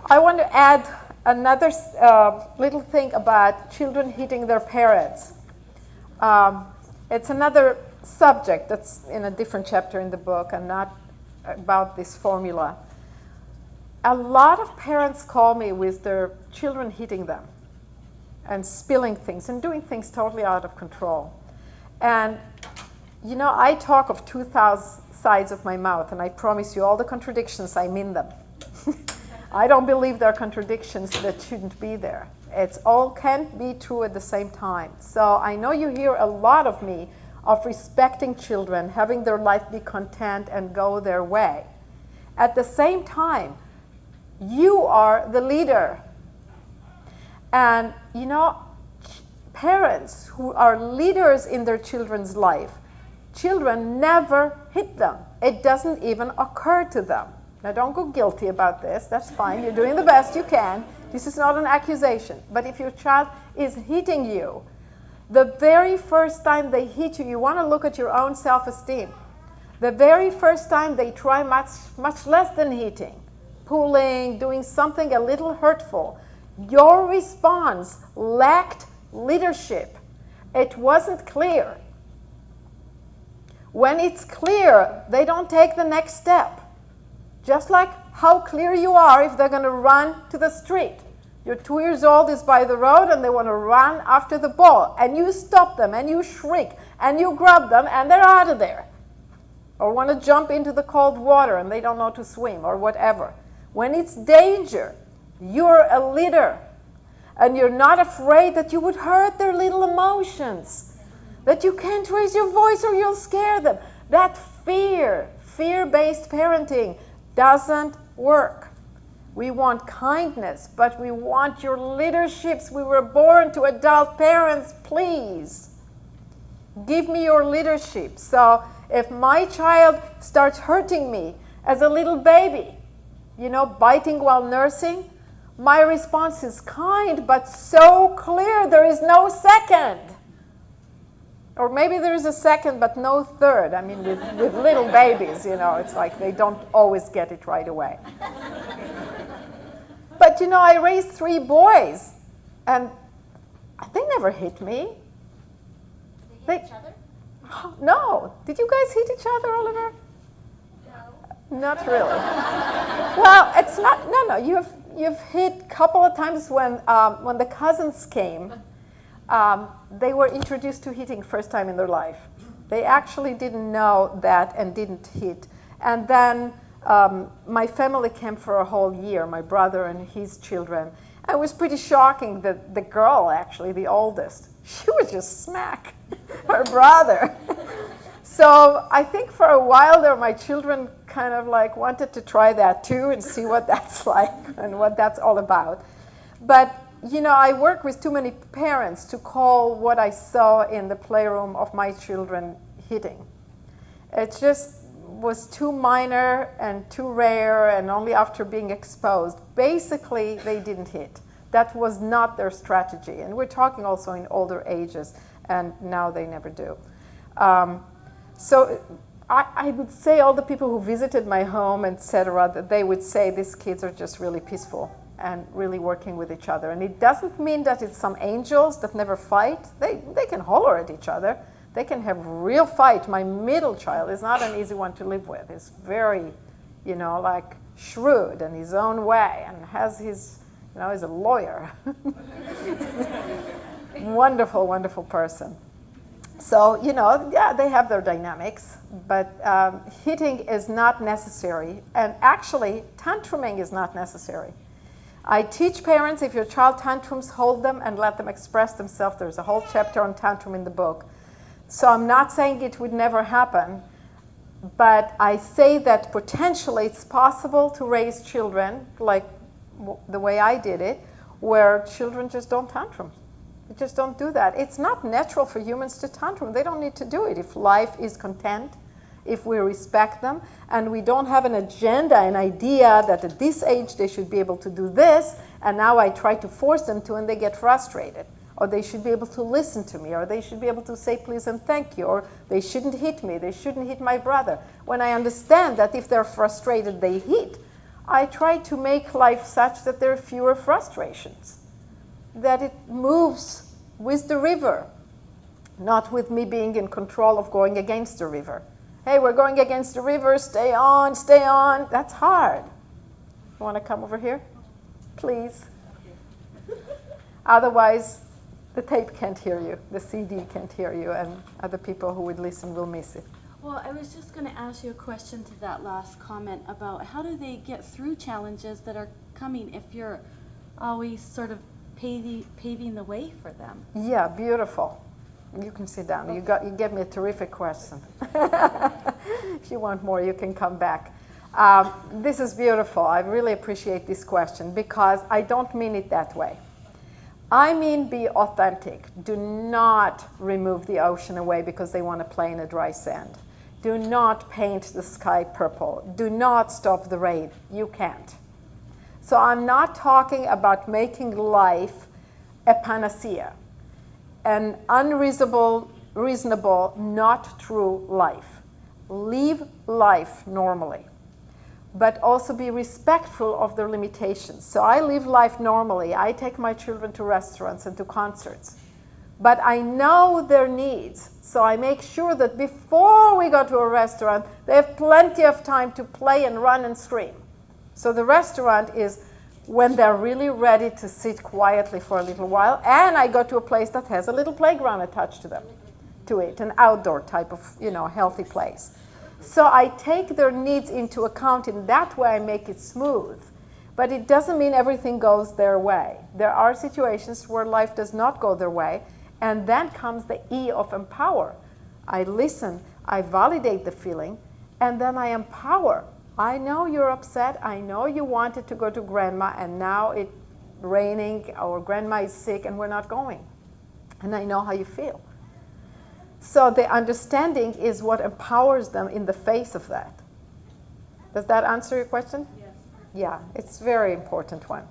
I want to add another little thing about children hitting their parents. It's another subject that's in a different chapter in the book and not about this formula. A lot of parents call me with their children hitting them and spilling things and doing things totally out of control. And, you know, I talk of 2,000 sides of my mouth, and I promise you all the contradictions, I mean them. I don't believe there are contradictions that shouldn't be there. It's all can't be true at the same time. So I know you hear a lot of me of respecting children, having their life be content and go their way. At the same time, you are the leader. And you know, parents who are leaders in their children's life, children never hit them. It doesn't even occur to them. Now don't go guilty about this, that's fine, you're doing the best you can. This is not an accusation. But if your child is hitting you, the very first time they hit you, you want to look at your own self-esteem. The very first time they try much less than hitting, pulling, doing something a little hurtful, your response lacked leadership. It wasn't clear. When it's clear, they don't take the next step. Just like how clear you are if they're going to run to the street. Your 2 years old is by the road and they want to run after the ball. And you stop them and you shriek and you grab them and they're out of there. Or want to jump into the cold water and they don't know to swim or whatever. When it's danger, you're a leader. And you're not afraid that you would hurt their little emotions. That you can't raise your voice or you'll scare them. That fear-based parenting doesn't work. We want kindness, but we want your leaderships. We were born to adult parents, please. Give me your leadership. So if my child starts hurting me as a little baby, you know, biting while nursing, my response is kind, but so clear there is no second. Or maybe there's a second, but no third. I mean, with little babies, you know, it's like they don't always get it right away. But, you know, I raised 3 boys, and they never hit me. They hit each other? No. Did you guys hit each other, Oliver? No. Not really. Well, it's not, no. You've hit a couple of times when the cousins came. They were introduced to hitting first time in their life. They actually didn't know that and didn't hit. And then my family came for a whole year, my brother and his children. And it was pretty shocking that the girl, actually, the oldest, she would just smack her brother. So I think for a while there, my children kind of like wanted to try that too and see what that's like and what that's all about. But you know, I work with too many parents to call what I saw in the playroom of my children hitting. It just was too minor and too rare and only after being exposed. Basically, they didn't hit. That was not their strategy. And we're talking also in older ages, and now they never do. So I would say all the people who visited my home, etc., that they would say these kids are just really peaceful and really working with each other. And it doesn't mean that it's some angels that never fight. They can holler at each other. They can have real fight. My middle child is not an easy one to live with. He's very, you know, like shrewd in his own way and has his, you know, he's a lawyer. Wonderful, wonderful person. So, you know, yeah, they have their dynamics, but hitting is not necessary. And actually, tantruming is not necessary. I teach parents, if your child tantrums, hold them and let them express themselves. There's a whole chapter on tantrum in the book. So I'm not saying it would never happen, but I say that potentially it's possible to raise children like the way I did it, where children just don't tantrum. They just don't do that. It's not natural for humans to tantrum. They don't need to do it. If life is content, if we respect them, and we don't have an agenda, an idea that at this age they should be able to do this, and now I try to force them to and they get frustrated. Or they should be able to listen to me, or they should be able to say please and thank you, or they shouldn't hit me, they shouldn't hit my brother. When I understand that if they're frustrated they hit, I try to make life such that there are fewer frustrations, that it moves with the river, not with me being in control of going against the river. Hey, we're going against the river, stay on, stay on. That's hard. You want to come over here? Please. Otherwise, the tape can't hear you, the CD can't hear you, and other people who would listen will miss it. Well, I was just going to ask you a question to that last comment about how do they get through challenges that are coming if you're always sort of paving the way for them? Yeah, beautiful. You can sit down. You gave me a terrific question. If you want more, you can come back. This is beautiful. I really appreciate this question because I don't mean it that way. I mean be authentic. Do not remove the ocean away because they want to play in a dry sand. Do not paint the sky purple. Do not stop the rain. You can't. So I'm not talking about making life a panacea, an unreasonable, not true life. Live life normally, but also be respectful of their limitations. So I live life normally. I take my children to restaurants and to concerts, but I know their needs. So I make sure that before we go to a restaurant, they have plenty of time to play and run and scream. So the restaurant is when they're really ready to sit quietly for a little while, and I go to a place that has a little playground attached to it, an outdoor type of, healthy place. So I take their needs into account. In that way, I make it smooth. But it doesn't mean everything goes their way. There are situations where life does not go their way, and then comes the E of empower. I listen, I validate the feeling, and then I empower. I know you're upset. I know you wanted to go to grandma, and now it's raining, or grandma is sick, and we're not going. And I know how you feel. So the understanding is what empowers them in the face of that. Does that answer your question? Yes. Yeah, it's a very important one.